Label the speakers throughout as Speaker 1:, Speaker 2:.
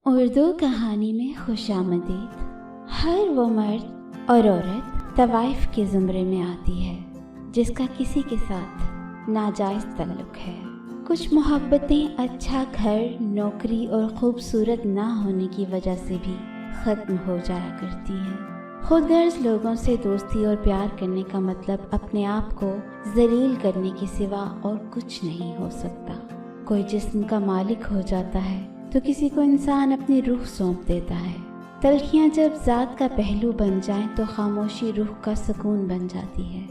Speaker 1: اردو کہانی میں خوشامدید۔ ہر وہ مرد اور عورت طوائف کے زمرے میں آتی ہے جس کا کسی کے ساتھ ناجائز تعلق ہے۔ کچھ محبتیں اچھا گھر، نوکری اور خوبصورت نہ ہونے کی وجہ سے بھی ختم ہو جایا کرتی ہیں۔ خود غرض لوگوں سے دوستی اور پیار کرنے کا مطلب اپنے آپ کو ذلیل کرنے کے سوا اور کچھ نہیں ہو سکتا۔ کوئی جسم کا مالک ہو جاتا ہے تو کسی کو انسان اپنی روح سونپ دیتا ہے۔ تلخیاں جب ذات کا پہلو بن جائیں تو خاموشی روح کا سکون بن جاتی ہے۔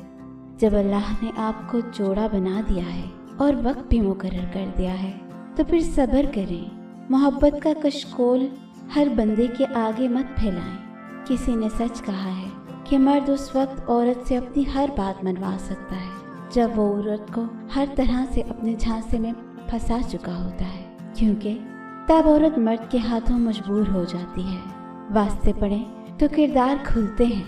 Speaker 1: جب اللہ نے آپ کو جوڑا بنا دیا ہے اور وقت بھی مقرر کر دیا ہے تو پھر صبر کریں۔ محبت کا کشکول ہر بندے کے آگے مت پھیلائیں۔ کسی نے سچ کہا ہے کہ مرد اس وقت عورت سے اپنی ہر بات منوا سکتا ہے جب وہ عورت کو ہر طرح سے اپنے جھانسے میں پھنسا چکا ہوتا ہے، کیونکہ تب عورت مرد کے ہاتھوں مجبور ہو جاتی ہے۔ واسطے پڑھیں تو کردار کھلتے ہیں،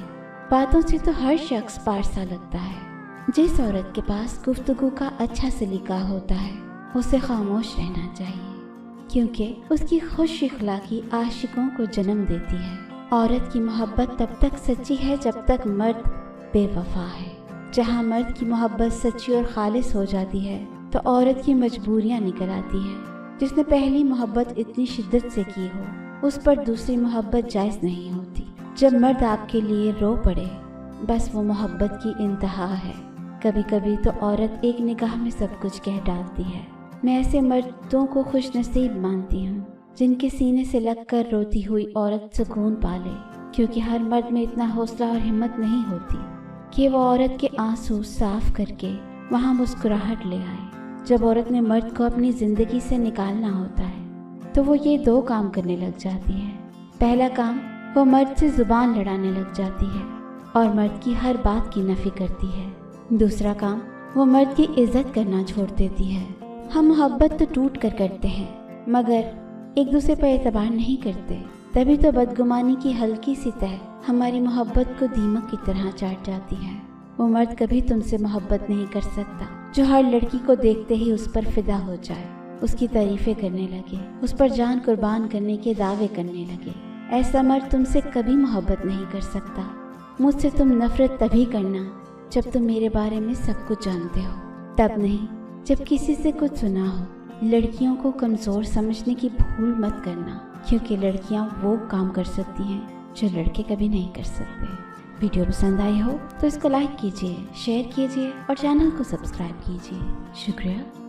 Speaker 1: باتوں سے تو ہر شخص پارسا لگتا ہے۔ جس عورت کے پاس گفتگو کا اچھا سلیقہ ہوتا ہے اسے خاموش رہنا چاہیے، کیونکہ اس کی خوش اخلاقی عاشقوں کو جنم دیتی ہے۔ عورت کی محبت تب تک سچی ہے جب تک مرد بے وفا ہے۔ جہاں مرد کی محبت سچی اور خالص ہو جاتی ہے تو عورت کی مجبوریاں نکل آتی ہیں۔ جس نے پہلی محبت اتنی شدت سے کی ہو اس پر دوسری محبت جائز نہیں ہوتی۔ جب مرد آپ کے لیے رو پڑے بس وہ محبت کی انتہا ہے۔ کبھی کبھی تو عورت ایک نگاہ میں سب کچھ کہہ ڈالتی ہے۔ میں ایسے مردوں کو خوش نصیب مانتی ہوں جن کے سینے سے لگ کر روتی ہوئی عورت سکون پالے، کیونکہ ہر مرد میں اتنا حوصلہ اور ہمت نہیں ہوتی کہ وہ عورت کے آنسو صاف کر کے وہاں مسکراہٹ لے آئے۔ جب عورت نے مرد کو اپنی زندگی سے نکالنا ہوتا ہے تو وہ یہ دو کام کرنے لگ جاتی ہے۔ پہلا کام، وہ مرد سے زبان لڑانے لگ جاتی ہے اور مرد کی ہر بات کی نفی کرتی ہے۔ دوسرا کام، وہ مرد کی عزت کرنا چھوڑ دیتی ہے۔ ہم محبت تو ٹوٹ کر کرتے ہیں مگر ایک دوسرے پر اعتبار نہیں کرتے، تبھی تو بدگمانی کی ہلکی سی تہ ہماری محبت کو دیمک کی طرح چاٹ جاتی ہے۔ وہ مرد کبھی تم سے محبت نہیں کر سکتا جو ہر لڑکی کو دیکھتے ہی اس پر فدا ہو جائے، اس کی تعریفیں کرنے لگے، اس پر جان قربان کرنے کے دعوے کرنے لگے۔ ایسا مرد تم سے کبھی محبت نہیں کر سکتا۔ مجھ سے تم نفرت تبھی کرنا جب تم میرے بارے میں سب کچھ جانتے ہو، تب نہیں جب کسی سے کچھ سنا ہو۔ لڑکیوں کو کمزور سمجھنے کی بھول مت کرنا، کیونکہ لڑکیاں وہ کام کر سکتی ہیں جو لڑکے کبھی نہیں کر سکتے۔ ویڈیو پسند آئی ہو تو اس کو لائک کیجیے، شیئر کیجیے اور چینل کو سبسکرائب کیجیے۔ شکریہ۔